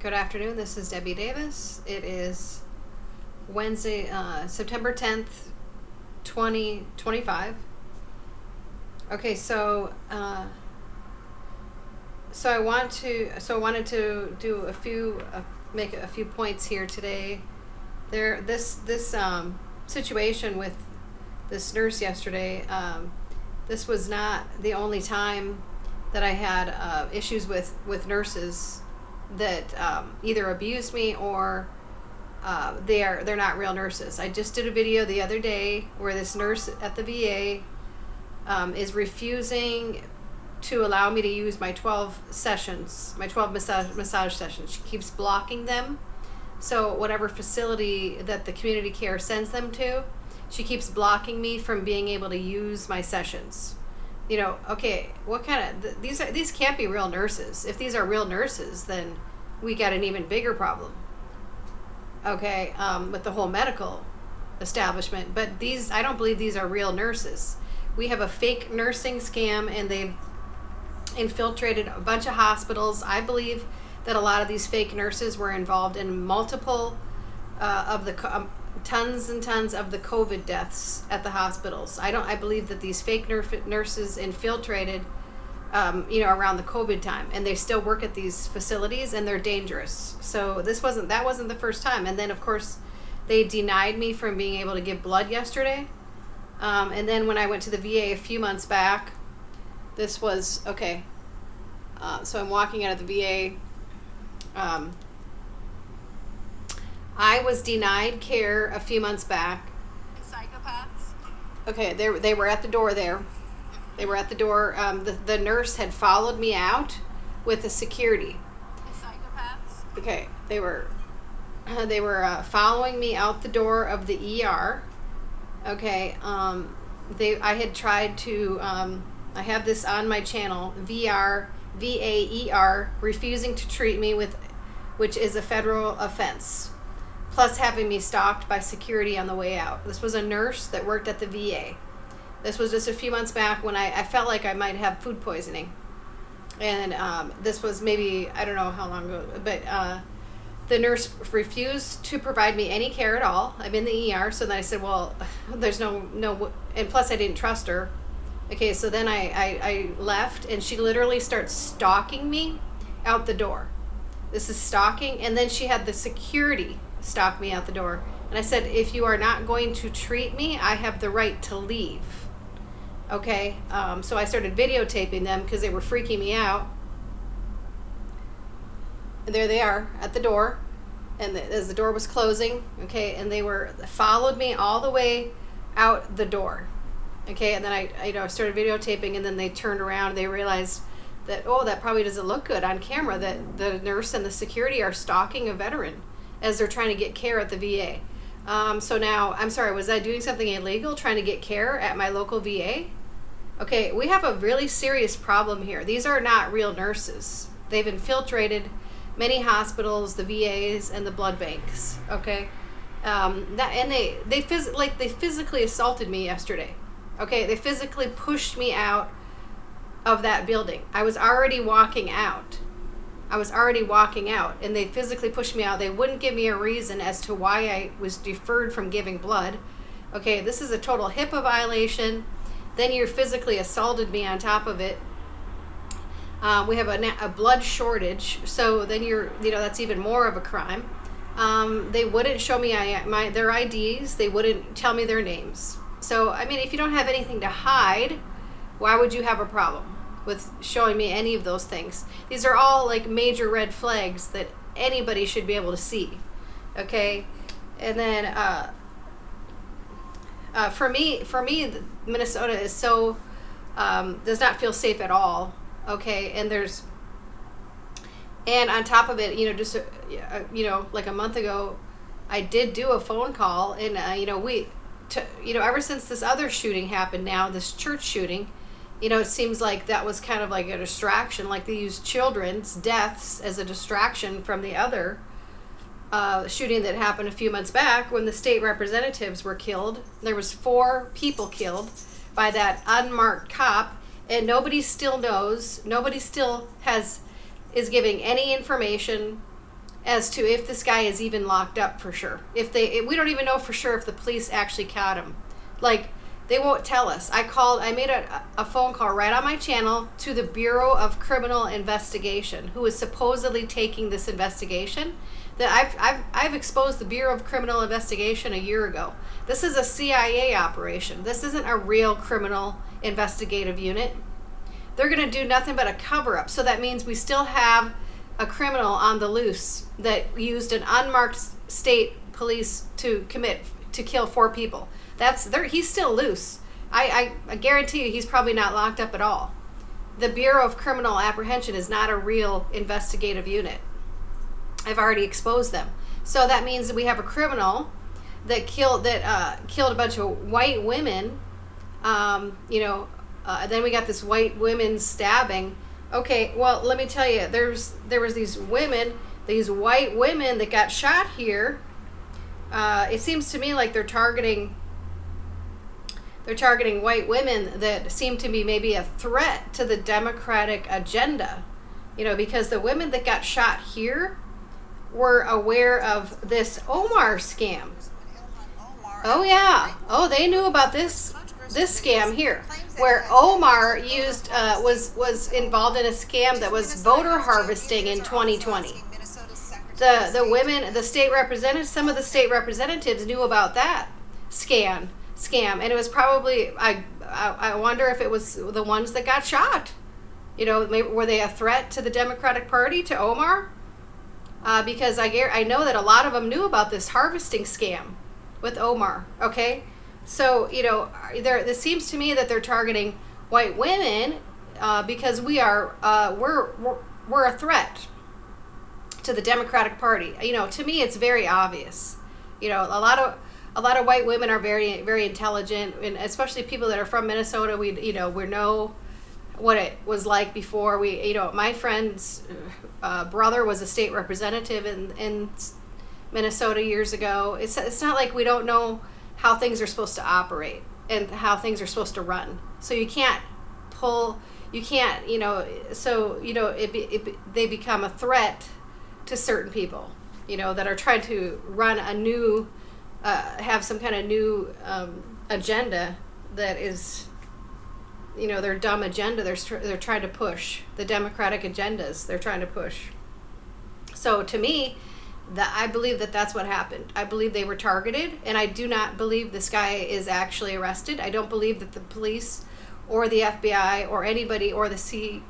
Good afternoon. This is Debbie Davis. It is Wednesday, September 10th, 2025. Okay, so I wanted to do a few make a few points here today. This situation with this nurse yesterday. This was not the only time that I had issues with nurses that either abused me or they're not real nurses. I just did a video the other day where this nurse at the VA is refusing to allow me to use my 12 massage sessions. She keeps blocking them. So whatever facility that the community care sends them to, she keeps blocking me from being able to use my sessions. You know, okay, what kind of these can't be real nurses. If these are real nurses, then we got an even bigger problem. Okay, with the whole medical establishment. But I don't believe these are real nurses. We have a fake nursing scam, and they've infiltrated a bunch of hospitals. I believe that a lot of these fake nurses were involved in multiple of the tons and tons of the COVID deaths at the hospitals. I believe that these fake nurses infiltrated, around the COVID time, and they still work at these facilities, and they're dangerous. So that wasn't the first time. And then of course, they denied me from being able to give blood yesterday. And then when I went to the VA a few months back, this was okay. So I'm walking out of the VA. I was denied care a few months back. Psychopaths? Okay, they were at the door there. They were at the door. The nurse had followed me out with the security. Psychopaths? Okay, they were following me out the door of the ER. Okay, I had tried to. I have this on my channel. VAER, refusing to treat me which is a federal offense. Plus having me stalked by security on the way out. This was a nurse that worked at the VA. This was just a few months back when I felt like I might have food poisoning. And this was maybe, I don't know how long ago, but the nurse refused to provide me any care at all. I'm in the ER, so then I said, well, there's no, and plus I didn't trust her. Okay, so then I left, and she literally starts stalking me out the door. This is stalking, and then she had the security stalk me out the door. And I said, if you are not going to treat me, I have the right to leave. Okay, so I started videotaping them because they were freaking me out. And there they are at the door, and as the door was closing, okay, and they followed me all the way out the door. Okay, and then I started videotaping, and then they turned around and they realized that, that probably doesn't look good on camera, that the nurse and the security are stalking a veteran as they're trying to get care at the VA. So now, I'm sorry, was I doing something illegal trying to get care at my local VA? Okay, we have a really serious problem here. These are not real nurses. They've infiltrated many hospitals, the VAs, and the blood banks. Okay, they physically assaulted me yesterday. Okay, they physically pushed me out of that building. I was already walking out, and they physically pushed me out. They wouldn't give me a reason as to why I was deferred from giving blood. Okay, this is a total HIPAA violation. Then you physically assaulted me on top of it. We have a blood shortage, so then that's even more of a crime. They wouldn't show me their IDs. They wouldn't tell me their names. So, I mean, if you don't have anything to hide, why would you have a problem with showing me any of those things? These are all like major red flags that anybody should be able to see. Okay, and then for me, Minnesota is so does not feel safe at all. Okay, and on top of it, just like a month ago, I did do a phone call, and ever since this other shooting happened, now this church shooting, it seems like that was kind of like a distraction. Like they used children's deaths as a distraction from the other shooting that happened a few months back when the state representatives were killed. There was 4 people killed by that unmarked cop, and nobody still knows. Nobody still is giving any information as to if this guy is even locked up for sure. We don't even know for sure if the police actually caught him. Like, they won't tell us. I made a phone call right on my channel to the Bureau of Criminal Investigation, who is supposedly taking this investigation. That I've exposed the Bureau of Criminal Investigation a year ago. This is a CIA operation. This isn't a real criminal investigative unit. They're going to do nothing but a cover-up. So that means we still have a criminal on the loose that used an unmarked state police to kill 4 people. He's still loose. I guarantee you he's probably not locked up at all. The Bureau of Criminal Apprehension is not a real investigative unit. I've already exposed them. So that means that we have a criminal that killed a bunch of white women. Then we got this white women stabbing. Okay, well, let me tell you, there was these white women that got shot here. It seems to me like they're targeting white women that seem to be maybe a threat to the Democratic agenda. Because the women that got shot here were aware of this Omar scam. Oh yeah. Oh, they knew about this scam here, where Omar was involved in a scam that was voter harvesting in 2020. The state representatives, some of the state representatives knew about that scam, and it was probably I wonder if it was the ones that got shot. Maybe, were they a threat to the Democratic Party, to Omar? Because I know that a lot of them knew about this harvesting scam with Omar. Okay, so it seems to me that they're targeting white women because we're a threat to the Democratic Party. To me, it's very obvious. A lot of white women are very, very intelligent, and especially people that are from Minnesota. We know what it was like before. My friend's brother was a state representative in Minnesota years ago. It's not like we don't know how things are supposed to operate and how things are supposed to run. So they become a threat to certain people, that are trying to run a new, have some kind of new agenda that is, their dumb agenda. They're trying to push the Democratic agendas. They're trying to push. So to me, I believe that that's what happened. I believe they were targeted, and I do not believe this guy is actually arrested. I don't believe that the police or the FBI or anybody or the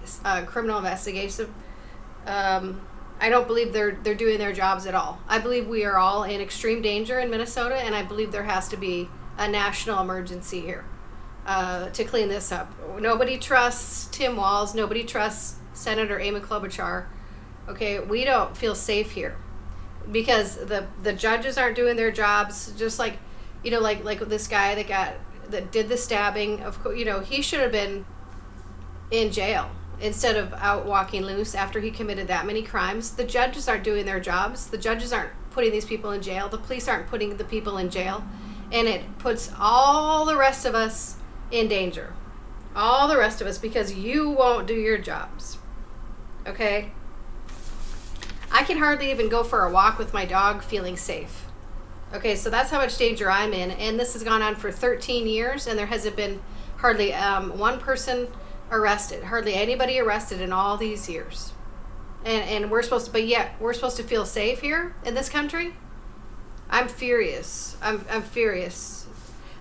criminal investigation, I don't believe they're doing their jobs at all. I believe we are all in extreme danger in Minnesota, and I believe there has to be a national emergency here to clean this up. Nobody trusts Tim Walz. Nobody trusts Senator Amy Klobuchar. Okay, we don't feel safe here because the judges aren't doing their jobs. Just like like this guy that did the stabbing. He should have been in jail instead of out walking loose after he committed that many crimes. The judges aren't doing their jobs. The judges aren't putting these people in jail. The police aren't putting the people in jail. And it puts all the rest of us in danger. All the rest of us, because you won't do your jobs. Okay? I can hardly even go for a walk with my dog feeling safe. Okay, so that's how much danger I'm in. And this has gone on for 13 years, and there hasn't been hardly one person arrested, hardly anybody arrested in all these years. And we're supposed to feel safe here in this country? I'm furious. I'm furious.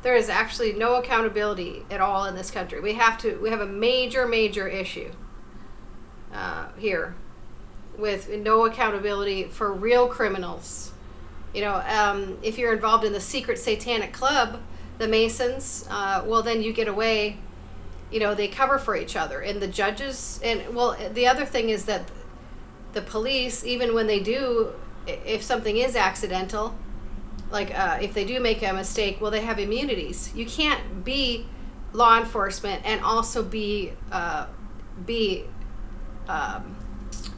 There is actually no accountability at all in this country. We have a major issue here with no accountability for real criminals. If you're involved in the secret satanic club, the Masons, well, then you get away. They cover for each other, and the judges, and well, the other thing is that the police, even when they do, if something is accidental, like if they do make a mistake, well, they have immunities. You can't be law enforcement and also be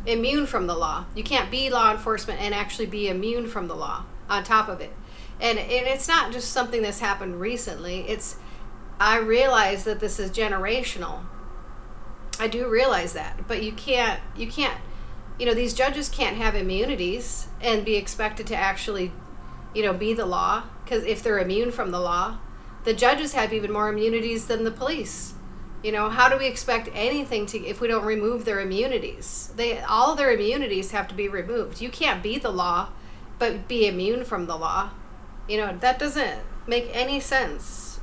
immune from the law. You can't be law enforcement and actually be immune from the law on top of it. And it's not just something that's happened recently. I realize that this is generational. I do realize that, but you can't these judges can't have immunities and be expected to actually, be the law, because if they're immune from the law, the judges have even more immunities than the police. How do we expect anything if we don't remove their immunities? All their immunities have to be removed. You can't be the law, but be immune from the law. That doesn't make any sense.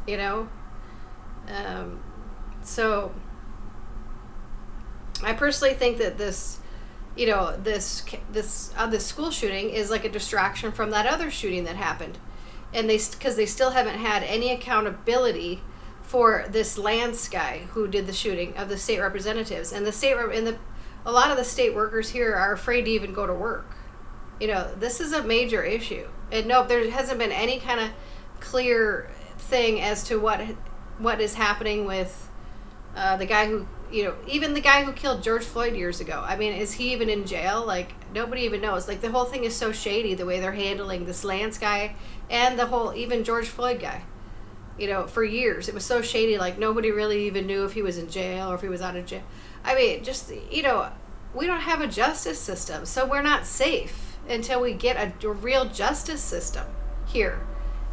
So I personally think that this school shooting is like a distraction from that other shooting that happened, and because they still haven't had any accountability for this Lance guy who did the shooting of the state representatives, and a lot of the state workers here are afraid to even go to work. This is a major issue, and no, there hasn't been any kind of clear thing as to what is happening with the guy who, even the guy who killed George Floyd years ago. I mean, is he even in jail? Like, nobody even knows. Like, the whole thing is so shady, the way they're handling this Lance guy and even George Floyd guy. For years, it was so shady, like, nobody really even knew if he was in jail or if he was out of jail. I mean, just, we don't have a justice system, so we're not safe until we get a real justice system here.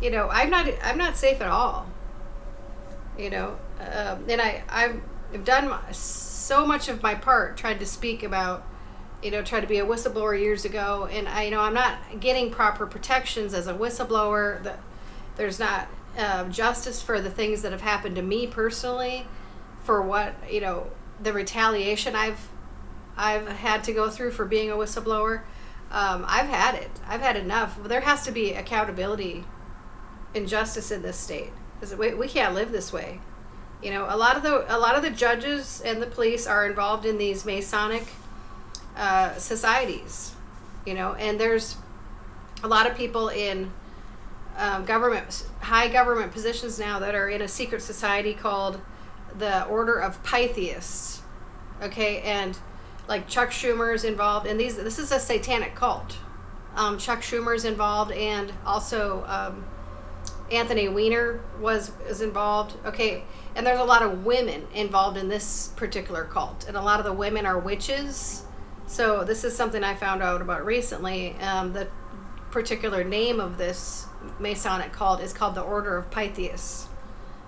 I'm not safe at all. And I've done so much of my part trying to speak about, try to be a whistleblower years ago, and I'm not getting proper protections as a whistleblower. There's not justice for the things that have happened to me personally, for what the retaliation I've had to go through for being a whistleblower. I've had enough. There has to be accountability and justice in this state, because we can't live this way. A lot of the judges and the police are involved in these Masonic societies, and there's a lot of people in high government positions now that are in a secret society called the Order of Pythias. Okay, and like Chuck Schumer is involved, and this is a satanic cult. Chuck Schumer is involved, and also Anthony Weiner is involved. Okay, and there's a lot of women involved in this particular cult, and a lot of the women are witches. So this is something I found out about recently. The particular name of this Masonic cult is called the Order of Pythias.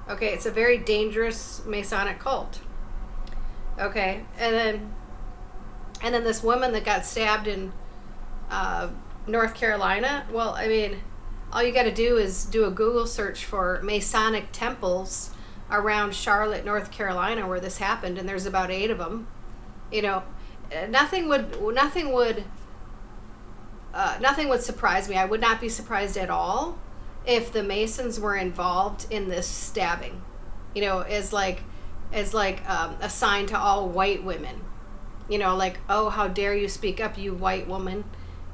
Okay, it's a very dangerous Masonic cult. Okay, and then this woman that got stabbed in North Carolina. Well, I mean, all you got to do is do a Google search for Masonic temples around Charlotte, North Carolina, where this happened, and there's about 8 of them. Nothing would surprise me. I would not be surprised at all if the Masons were involved in this stabbing, as a sign to all white women, like, oh, how dare you speak up, you white woman,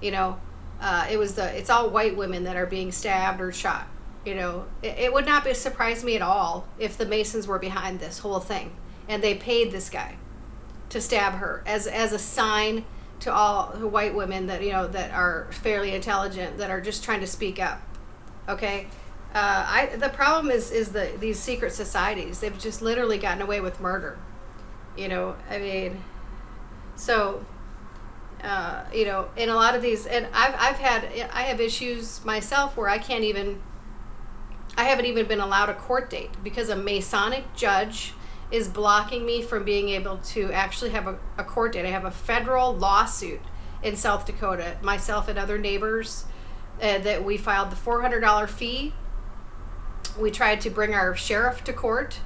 it's all white women that are being stabbed or shot. It would not surprise me at all if the Masons were behind this whole thing, and they paid this guy to stab her as a sign to all the white women that that are fairly intelligent, that are just trying to speak up. Okay, the problem is these secret societies. They've just literally gotten away with murder. I mean, so in a lot of these, and I have issues myself where I haven't even been allowed a court date because a Masonic judge is blocking me from being able to actually have a court date. I have a federal lawsuit in South Dakota, myself and other neighbors, that we filed the $400 fee. We tried to bring our sheriff to court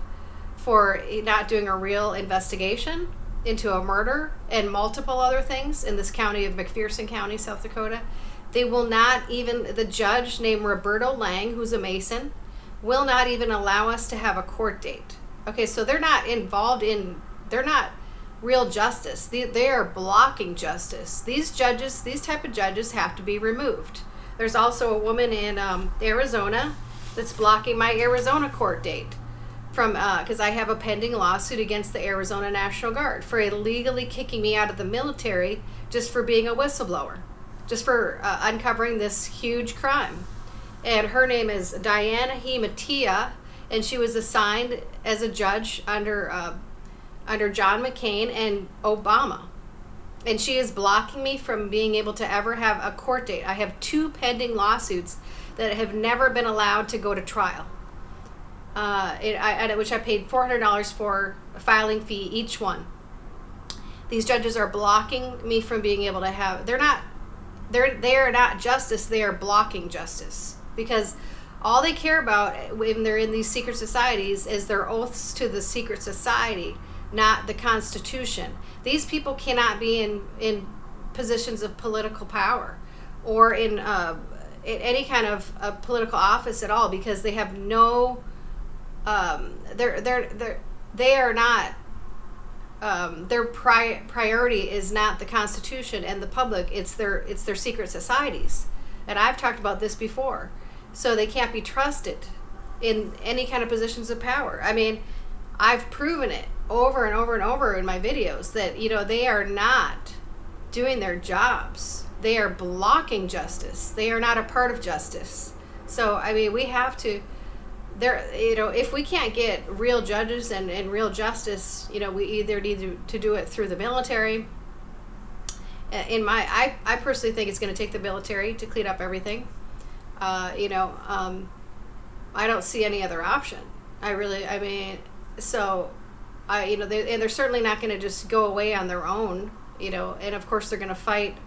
for not doing a real investigation into a murder and multiple other things in this county of McPherson County, South Dakota. They will not even, the judge named Roberto Lang, who's a Mason, will not even allow us to have a court date. Okay, so they're not real justice. They are blocking justice. These type of judges have to be removed. There's also a woman in Arizona that's blocking my Arizona court date because I have a pending lawsuit against the Arizona National Guard for illegally kicking me out of the military just for being a whistleblower, just for uncovering this huge crime. And her name is Diana Hematia, and she was assigned as a judge under John McCain and Obama. And she is blocking me from being able to ever have a court date. I have 2 pending lawsuits that have never been allowed to go to trial. Which I paid $400 for a filing fee each one. These judges are blocking me from being able to have. They are not justice. They are blocking justice, because all they care about when they're in these secret societies is their oaths to the secret society, not the Constitution. These people cannot be in positions of political power or in any kind of political office at all, because they have no. They are not. Their priority is not the Constitution and the public. It's their secret societies, and I've talked about this before. So they can't be trusted in any kind of positions of power. I mean, I've proven it over and over and over in my videos that, they are not doing their jobs. They are blocking justice. They are not a part of justice. So, I mean, we have to, if we can't get real judges and real justice, we either need to do it through the military. I personally think it's going to take the military to clean up everything. I don't see any other option. They're certainly not going to just go away on their own, and of course they're going to fight,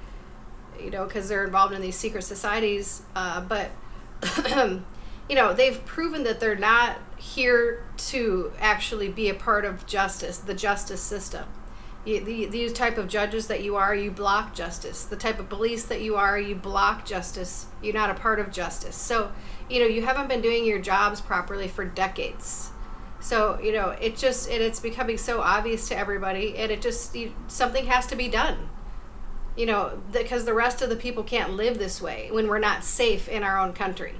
because they're involved in these secret societies. But, they've proven that they're not here to actually be a part of justice, the justice system. These type of judges that you are, you block justice. The type of police that you are, you block justice. You're not a part of justice. So, you haven't been doing your jobs properly for decades. So, it's becoming so obvious to everybody, and something has to be done. Because the rest of the people can't live this way when we're not safe in our own country.